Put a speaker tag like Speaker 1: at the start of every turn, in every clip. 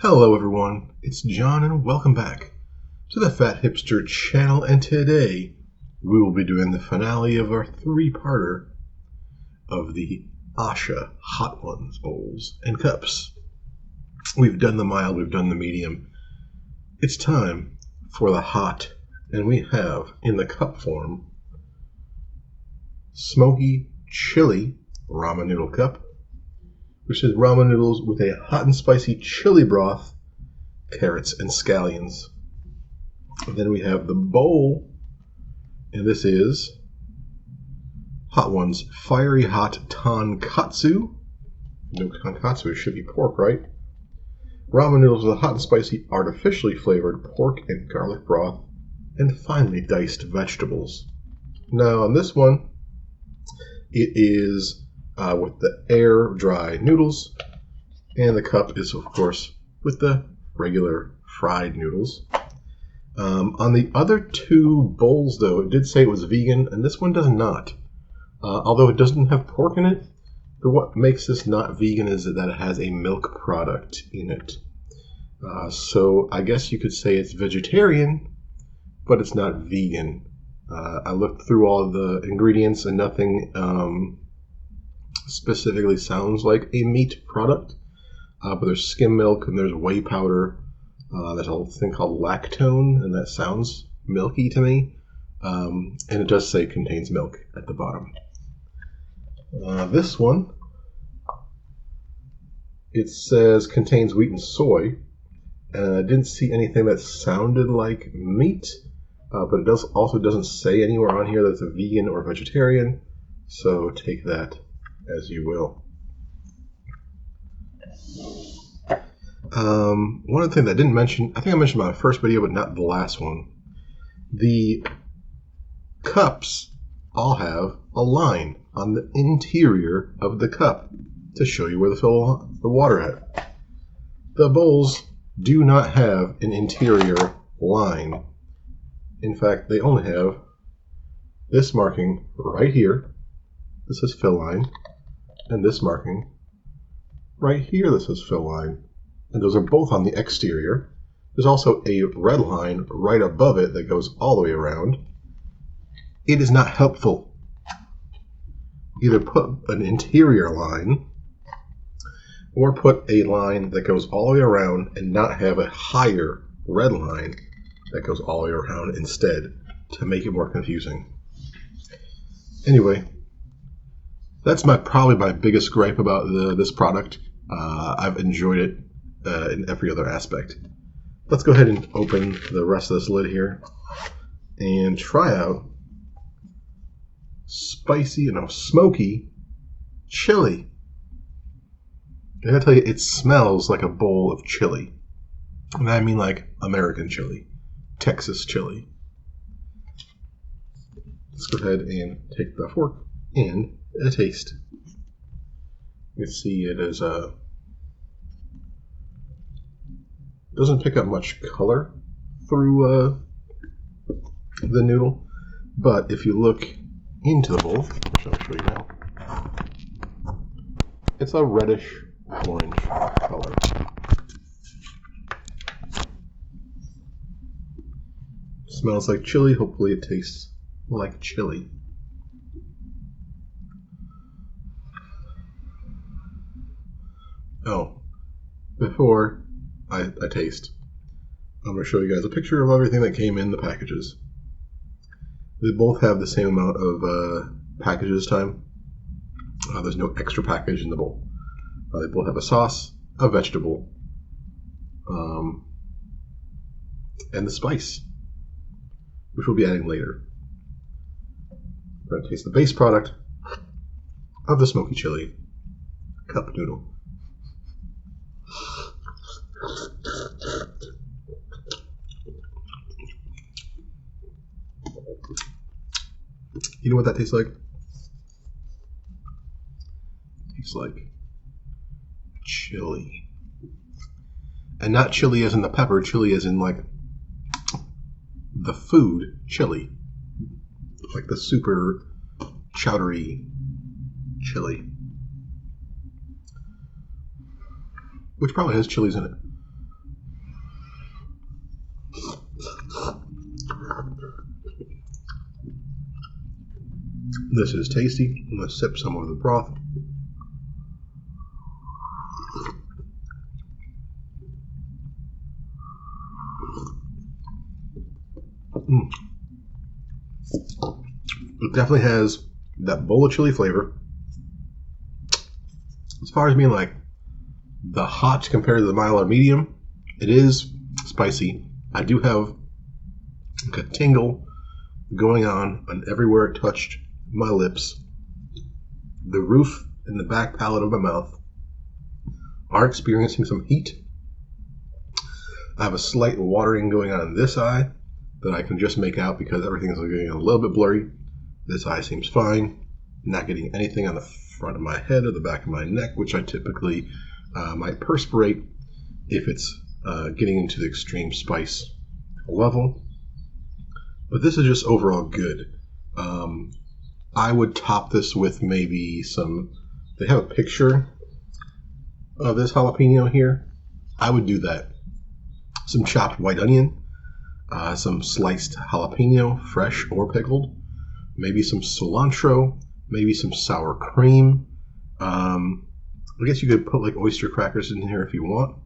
Speaker 1: Hello everyone, it's John and welcome back to the Fat Hipster channel, and today we will be doing the finale of our three-parter of the Asha Hot Ones bowls and cups. We've done the mild, we've done the medium. It's time for the hot, and we have in the cup form Smoky Chili Ramen Noodle Cup, which is ramen noodles with a hot and spicy chili broth, carrots, and scallions. And then we have the bowl, and this is Hot Ones Fiery Hot Tonkotsu. No, tonkotsu, it should be pork, right? Ramen noodles with a hot and spicy artificially flavored pork and garlic broth, and finely diced vegetables. Now on this one, it is with the air dry noodles, and the cup is of course with the regular fried noodles. On the other two bowls though, it did say it was vegan, and this one does not. Although it doesn't have pork in it, what makes this not vegan is that it has a milk product in it. So I guess you could say it's vegetarian, but it's not vegan. I looked through all the ingredients and nothing specifically sounds like a meat product, but there's skim milk and there's whey powder. There's a thing called lactone, and that sounds milky to me. And it does say contains milk at the bottom. This one, it says contains wheat and soy, and I didn't see anything that sounded like meat, but it also doesn't say anywhere on here that it's a vegan or vegetarian, so take that as you will. One other thing that I didn't mention, I think I mentioned in my first video, but not the last one. The cups all have a line on the interior of the cup to show you where to fill the water at. The bowls do not have an interior line. In fact, they only have this marking right here. This is fill line. And this marking right here, this is fill line. And those are both on the exterior. There's also a red line right above it that goes all the way around. It is not helpful. Either put an interior line or put a line that goes all the way around and not have a higher red line that goes all the way around instead to make it more confusing. Anyway, that's probably my biggest gripe about this product. I've enjoyed it in every other aspect. Let's go ahead and open the rest of this lid here and try out smoky chili. I gotta tell you, it smells like a bowl of chili. And I mean like American chili, Texas chili. Let's go ahead and take the fork and a taste. You can see it is doesn't pick up much color through the noodle, but if you look into the bowl, which I'll show you now, it's a reddish orange color. Smells like chili. Hopefully it tastes like chili. Oh, before I taste, I'm going to show you guys a picture of everything that came in the packages. They both have the same amount of packages time. There's no extra package in the bowl. They both have a sauce, a vegetable, and the spice, which we'll be adding later. We're going to taste the base product of the smoky chili cup noodle. You know what that tastes like? It tastes like chili. And not chili as in the pepper, chili as in like the food chili. Like the super chowdery chili. Which probably has chilies in it. This is tasty. I'm going to sip some of the broth. It definitely has that bowl of chili flavor. As far as being like the hot compared to the mild or medium, it is spicy. I do have like a tingle going on everywhere it touched my lips. The roof and the back palate of my mouth are experiencing some heat. I have a slight watering going on in this eye that I can just make out because everything is getting a little bit blurry. This eye seems fine. Not getting anything on the front of my head or the back of my neck, which I typically might perspirate if it's getting into the extreme spice level. But this is just overall good. I would top this with maybe some... They have a picture of this jalapeno here. I would do that. Some chopped white onion, some sliced jalapeno, fresh or pickled, maybe some cilantro, maybe some sour cream. I guess you could put like oyster crackers in here if you want.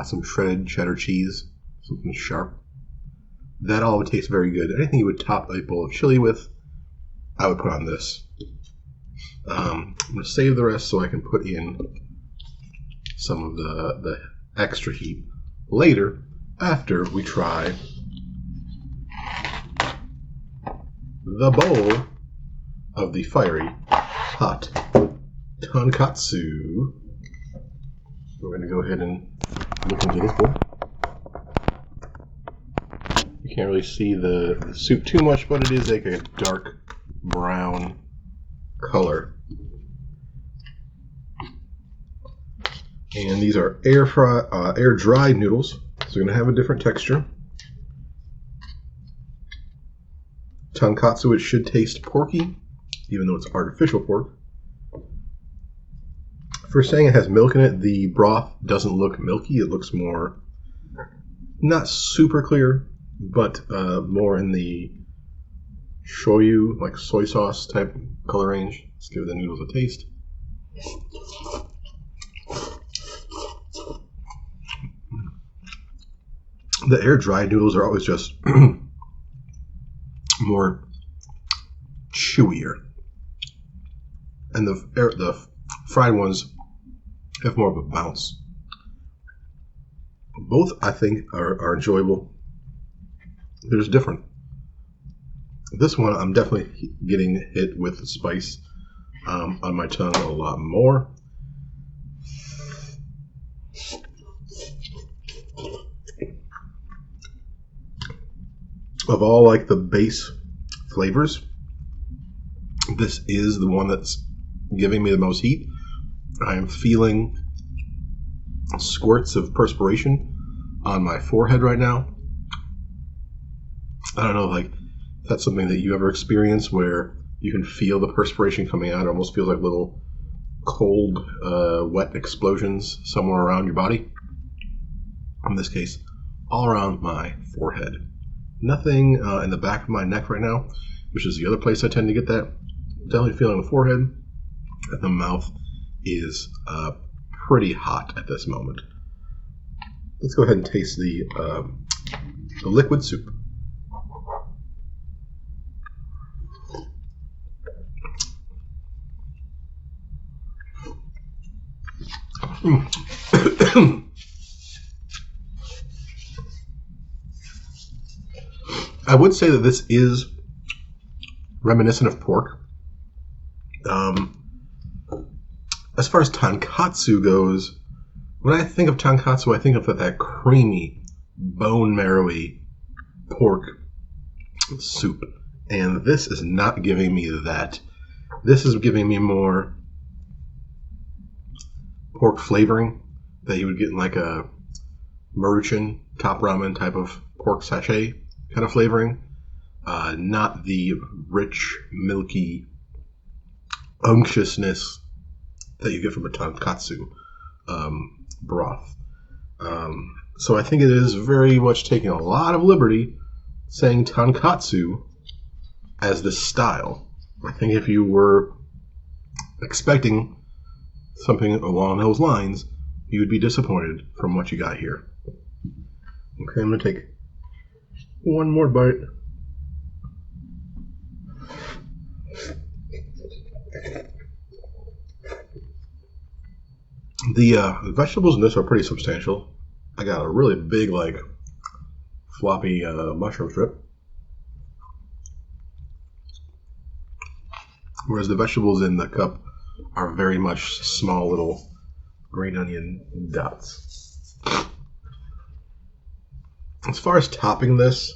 Speaker 1: Some shredded cheddar cheese, something sharp. That all would taste very good. Anything you would top a bowl of chili with, I would put on this. I'm going to save the rest so I can put in some of the extra heat later after we try the bowl of the fiery hot tonkotsu. We're going to go ahead and look into this bowl. You can't really see the soup too much, but it is like a dark brown color. And these are air dried noodles, so you're going to have a different texture. Tonkotsu, it should taste porky, even though it's artificial pork. For saying it has milk in it, the broth doesn't look milky. It looks more, not super clear, but more in the shoyu, like soy sauce type color range. Let's give the noodles a taste. The air-dried noodles are always just more chewier. And the fried ones have more of a bounce. Both, I think, are enjoyable. They're just different. This one, I'm definitely getting hit with the spice on my tongue a lot more. Of all like the base flavors, this is the one that's giving me the most heat. I am feeling squirts of perspiration on my forehead right now. I don't know, like, if that's something that you ever experience where you can feel the perspiration coming out. It almost feels like little cold, wet explosions somewhere around your body. In this case, all around my forehead. Nothing in the back of my neck right now, which is the other place I tend to get that. Definitely feeling the forehead, and the mouth is pretty hot at this moment. Let's go ahead and taste the liquid soup. I would say that this is reminiscent of pork. As far as tonkotsu goes, when I think of tonkotsu, I think of that creamy, bone marrowy pork soup. And this is not giving me that. This is giving me more pork flavoring that you would get in like a Maruchan top ramen type of pork sachet kind of flavoring, not the rich, milky unctuousness that you get from a tonkotsu broth. So I think it is very much taking a lot of liberty saying tonkotsu as this style. I think if you were expecting something along those lines, you would be disappointed from what you got here. Okay, I'm going to take one more bite. The vegetables in this are pretty substantial. I got a really big, like, floppy mushroom strip. Whereas the vegetables in the cup are very much small little green onion dots. As far as topping this,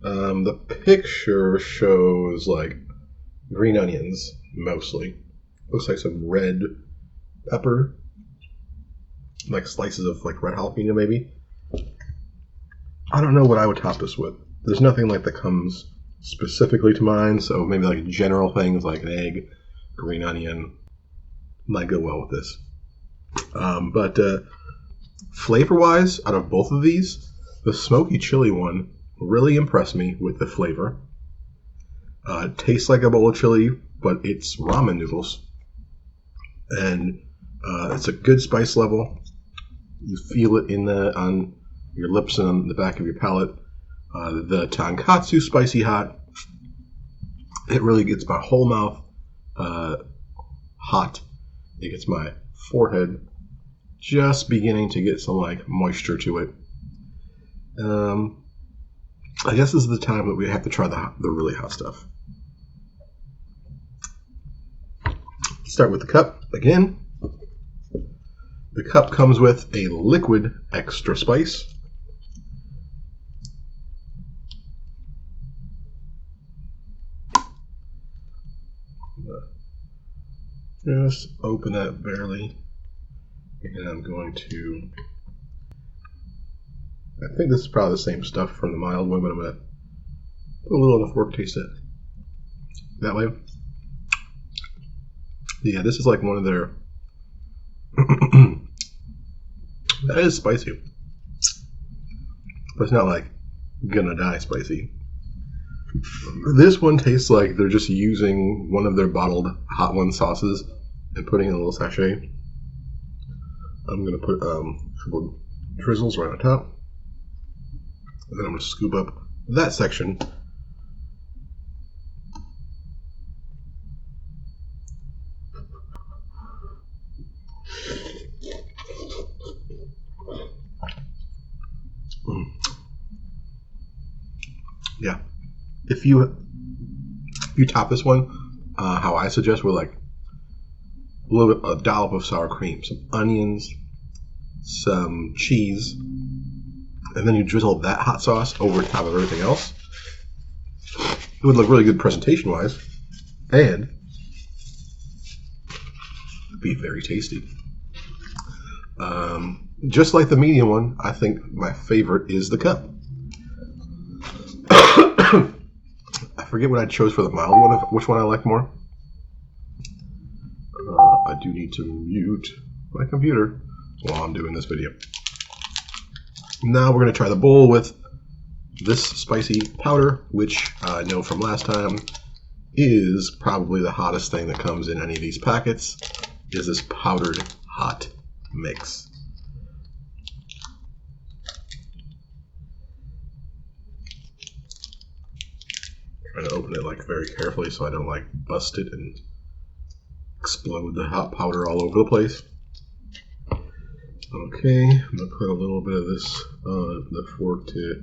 Speaker 1: the picture shows like green onions mostly. Looks like some red pepper, like slices of like red jalapeno maybe. I don't know what I would top this with. There's nothing like that comes specifically to mind, so maybe like general things like an egg, green onion might go well with this. But flavor-wise, out of both of these, the smoky chili one really impressed me with the flavor. It tastes like a bowl of chili, but it's ramen noodles. And it's a good spice level. You feel it on your lips and on the back of your palate. The Tonkotsu spicy hot, it really gets my whole mouth hot. It gets my forehead just beginning to get some like moisture to it. I guess this is the time that we have to try the really hot stuff. Start with the cup again. The cup comes with a liquid extra spice. Just open that barely, and I'm going to, I think this is probably the same stuff from the mild one, but I'm going to put a little on the fork, taste it that way. Yeah, this is like one of their, that is spicy, but it's not like gonna die spicy. This one tastes like they're just using one of their bottled Hot One sauces and putting in a little sachet. I'm going to put a couple drizzles right on top. And then I'm going to scoop up that section. Yeah. If you top this one, how I suggest, with like a little bit, a dollop of sour cream, some onions, some cheese, and then you drizzle that hot sauce over top of everything else. It would look really good presentation-wise, and be very tasty. Just like the medium one, I think my favorite is the cup. I forget what I chose for the mild one, which one I like more. I do need to mute my computer while I'm doing this video. Now we're going to try the bowl with this spicy powder, which I know from last time is probably the hottest thing that comes in any of these packets, is this powdered hot mix. Try to open it like very carefully so I don't like bust it and explode the hot powder all over the place. Okay, I'm going to put a little bit of this on the fork to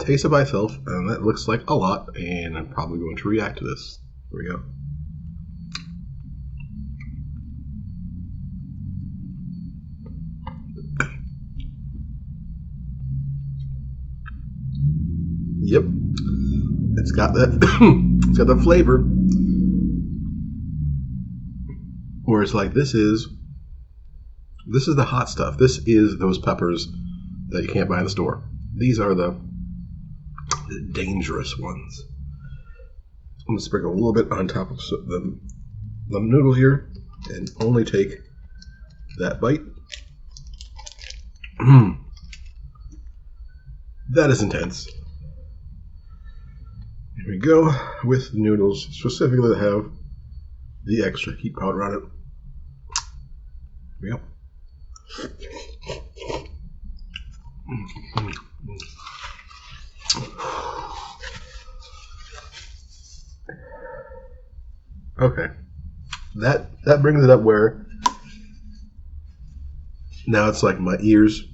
Speaker 1: taste it by itself, and that looks like a lot, and I'm probably going to react to this. Here we go. Yep, it's got that. It's got the flavor. Whereas, like, this is the hot stuff. This is those peppers that you can't buy in the store. These are the dangerous ones. I'm gonna sprinkle a little bit on top of the noodles here, and only take that bite. That is intense. we go with noodles, specifically that have the extra heat powder on it. Here we go. Okay, that brings it up where now it's like my ears,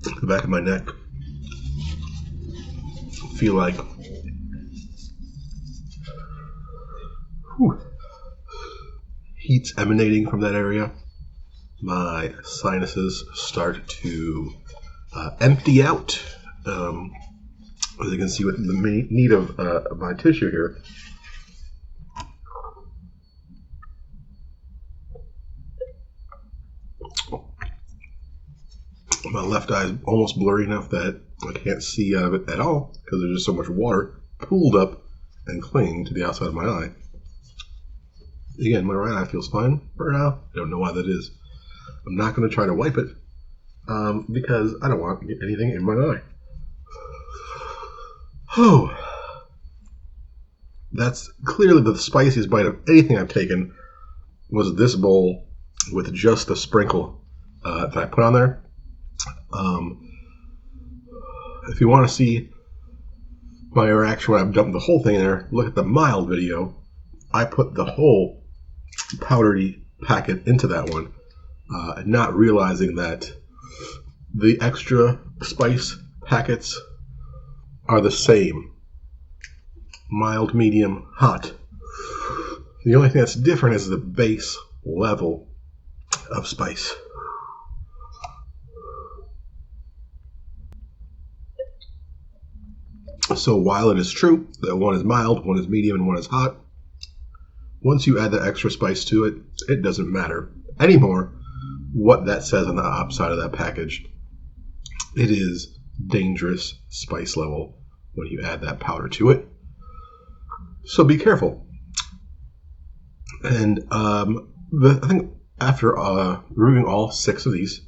Speaker 1: the back of my neck feel like heat's emanating from that area. My sinuses start to empty out. As you can see with the need of my tissue here. My left eye is almost blurry enough that I can't see out of it at all because there's just so much water pooled up and clinging to the outside of my eye. Again, my right eye feels fine for now. I don't know why that is. I'm not going to try to wipe it because I don't want to get anything in my eye. Oh, that's clearly the spiciest bite of anything I've taken was this bowl with just the sprinkle that I put on there. If you want to see my reaction when I've dumped the whole thing in there, look at the mild video. I put the whole powdery packet into that one, not realizing that the extra spice packets are the same. Mild, medium, hot. The only thing that's different is the base level of spice. So while it is true that one is mild, one is medium, and one is hot, once you add the extra spice to it, it doesn't matter anymore what that says on the outside of that package. It is dangerous spice level when you add that powder to it. So be careful. And I think after reviewing all 6 of these,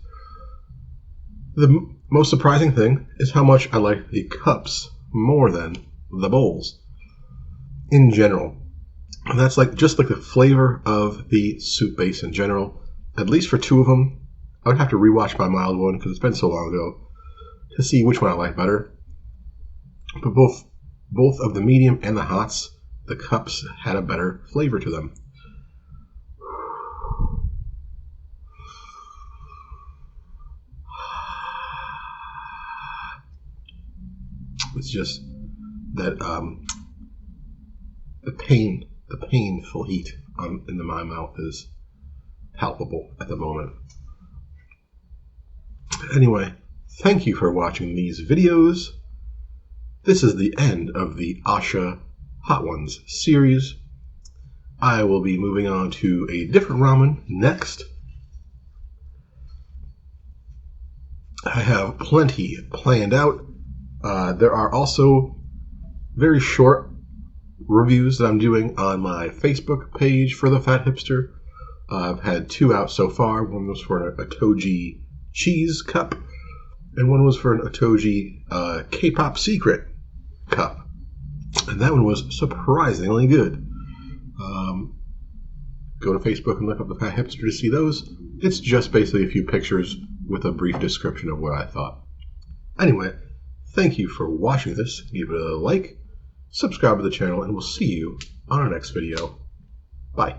Speaker 1: the most surprising thing is how much I like the cups more than the bowls in general. And that's just like the flavor of the soup base in general. At least for 2 of them, I would have to rewatch my mild one because it's been so long ago to see which one I like better. But both of the medium and the hots, the cups had a better flavor to them. It's just that the painful heat in my mouth is palpable at the moment. Anyway, thank you for watching these videos. This is the end of the Asha Hot Ones series. I will be moving on to a different ramen next. I have plenty planned out. There are also very short reviews that I'm doing on my Facebook page for the Fat Hipster. I've had 2 out so far. One was for an Otoji cheese cup, and one was for an Otoji K-pop secret cup. And that one was surprisingly good. Go to Facebook and look up the Fat Hipster to see those. It's just basically a few pictures with a brief description of what I thought. Anyway, thank you for watching this. Give it a like, subscribe to the channel, and we'll see you on our next video. Bye.